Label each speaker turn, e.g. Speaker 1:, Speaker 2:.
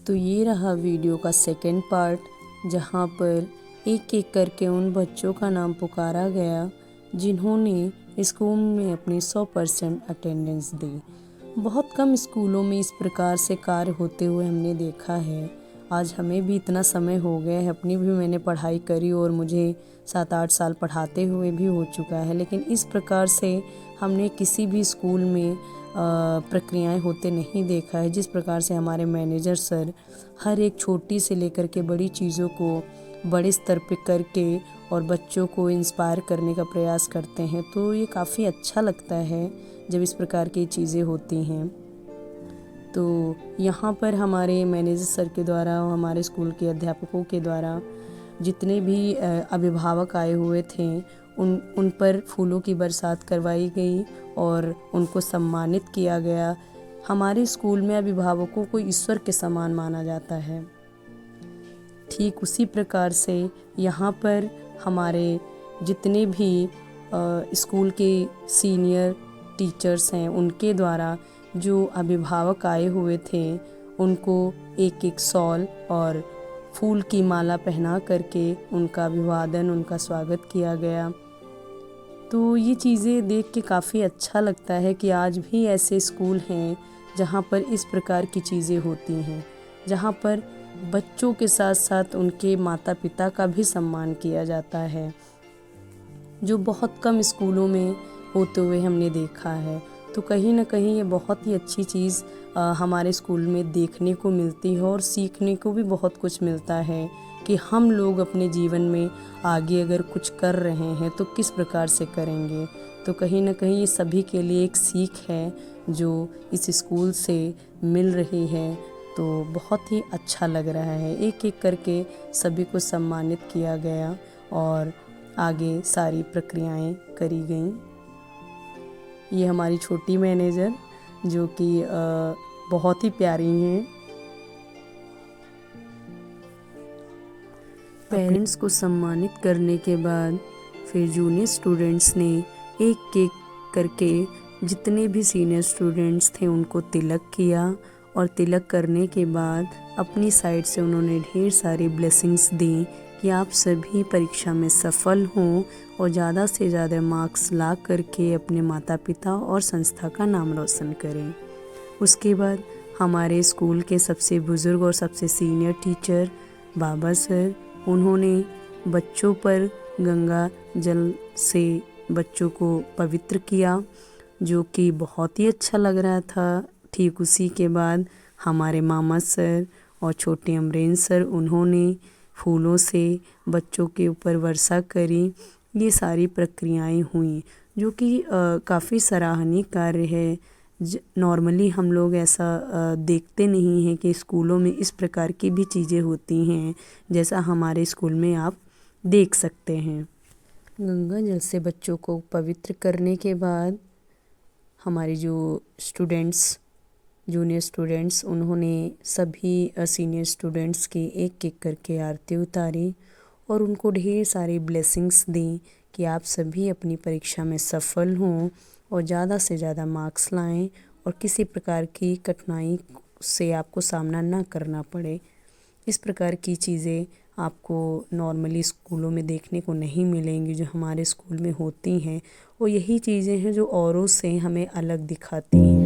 Speaker 1: तो ये रहा वीडियो का सेकंड पार्ट, जहाँ पर एक एक करके उन बच्चों का नाम पुकारा गया जिन्होंने स्कूल में अपनी 100% अटेंडेंस दी। बहुत कम स्कूलों में इस प्रकार से कार्य होते हुए हमने देखा है। आज हमें भी इतना समय हो गया है, अपनी भी मैंने पढ़ाई करी और मुझे 7-8 साल पढ़ाते हुए भी हो चुका है, लेकिन इस प्रकार से हमने किसी भी स्कूल में प्रक्रियाएं होते नहीं देखा है। जिस प्रकार से हमारे मैनेजर सर हर एक छोटी से लेकर के बड़ी चीज़ों को बड़े स्तर पे करके और बच्चों को इंस्पायर करने का प्रयास करते हैं, तो ये काफ़ी अच्छा लगता है जब इस प्रकार की चीज़ें होती हैं। तो यहाँ पर हमारे मैनेजर सर के द्वारा, हमारे स्कूल के अध्यापकों के द्वारा जितने भी अभिभावक आए हुए थे उन पर फूलों की बरसात करवाई गई और उनको सम्मानित किया गया। हमारे स्कूल में अभिभावकों को ईश्वर के समान माना जाता है। ठीक उसी प्रकार से यहाँ पर हमारे जितने भी स्कूल के सीनियर टीचर्स हैं उनके द्वारा जो अभिभावक आए हुए थे उनको एक एक शॉल और फूल की माला पहना करके उनका अभिवादन, उनका स्वागत किया गया। तो ये चीज़ें देख के काफ़ी अच्छा लगता है कि आज भी ऐसे स्कूल हैं जहाँ पर इस प्रकार की चीज़ें होती हैं, जहाँ पर बच्चों के साथ साथ उनके माता पिता का भी सम्मान किया जाता है, जो बहुत कम स्कूलों में होते हुए हमने देखा है। तो कहीं ना कहीं ये बहुत ही अच्छी चीज़ हमारे स्कूल में देखने को मिलती है और सीखने को भी बहुत कुछ मिलता है कि हम लोग अपने जीवन में आगे अगर कुछ कर रहे हैं तो किस प्रकार से करेंगे। तो कहीं ना कहीं ये सभी के लिए एक सीख है जो इस स्कूल से मिल रही है। तो बहुत ही अच्छा लग रहा है, एक एक करके सभी को सम्मानित किया गया और आगे सारी प्रक्रियाएं करी गईं। ये हमारी छोटी मैनेजर जो कि बहुत ही प्यारी हैं। पेरेंट्स को सम्मानित करने के बाद फिर जूनियर स्टूडेंट्स ने एक एक करके जितने भी सीनियर स्टूडेंट्स थे उनको तिलक किया और तिलक करने के बाद अपनी साइड से उन्होंने ढेर सारी ब्लेसिंग्स दी कि आप सभी परीक्षा में सफल हों और ज़्यादा से ज़्यादा मार्क्स ला करके अपने माता पिता और संस्था का नाम रोशन करें। उसके बाद हमारे स्कूल के सबसे बुज़ुर्ग और सबसे सीनियर टीचर बाबा सर, उन्होंने बच्चों पर गंगा जल से बच्चों को पवित्र किया, जो कि बहुत ही अच्छा लग रहा था। ठीक उसी के बाद हमारे मामा सर और छोटे अमरेंद्र सर, उन्होंने फूलों से बच्चों के ऊपर वर्षा करी। ये सारी प्रक्रियाएं हुई जो कि काफ़ी सराहनीय कार्य है। नॉर्मली हम लोग ऐसा देखते नहीं हैं कि स्कूलों में इस प्रकार की भी चीज़ें होती हैं, जैसा हमारे स्कूल में आप देख सकते हैं। गंगा जल से बच्चों को पवित्र करने के बाद हमारे जो स्टूडेंट्स, जूनियर स्टूडेंट्स, उन्होंने सभी सीनियर स्टूडेंट्स की एक एक करके आरती उतारी और उनको ढेर सारी ब्लेसिंग्स दी कि आप सभी अपनी परीक्षा में सफल हों और ज़्यादा से ज़्यादा मार्क्स लाएं और किसी प्रकार की कठिनाई से आपको सामना ना करना पड़े। इस प्रकार की चीज़ें आपको नॉर्मली स्कूलों में देखने को नहीं मिलेंगी, जो हमारे स्कूल में होती हैं। और यही चीज़ें हैं जो औरों से हमें अलग दिखाती हैं।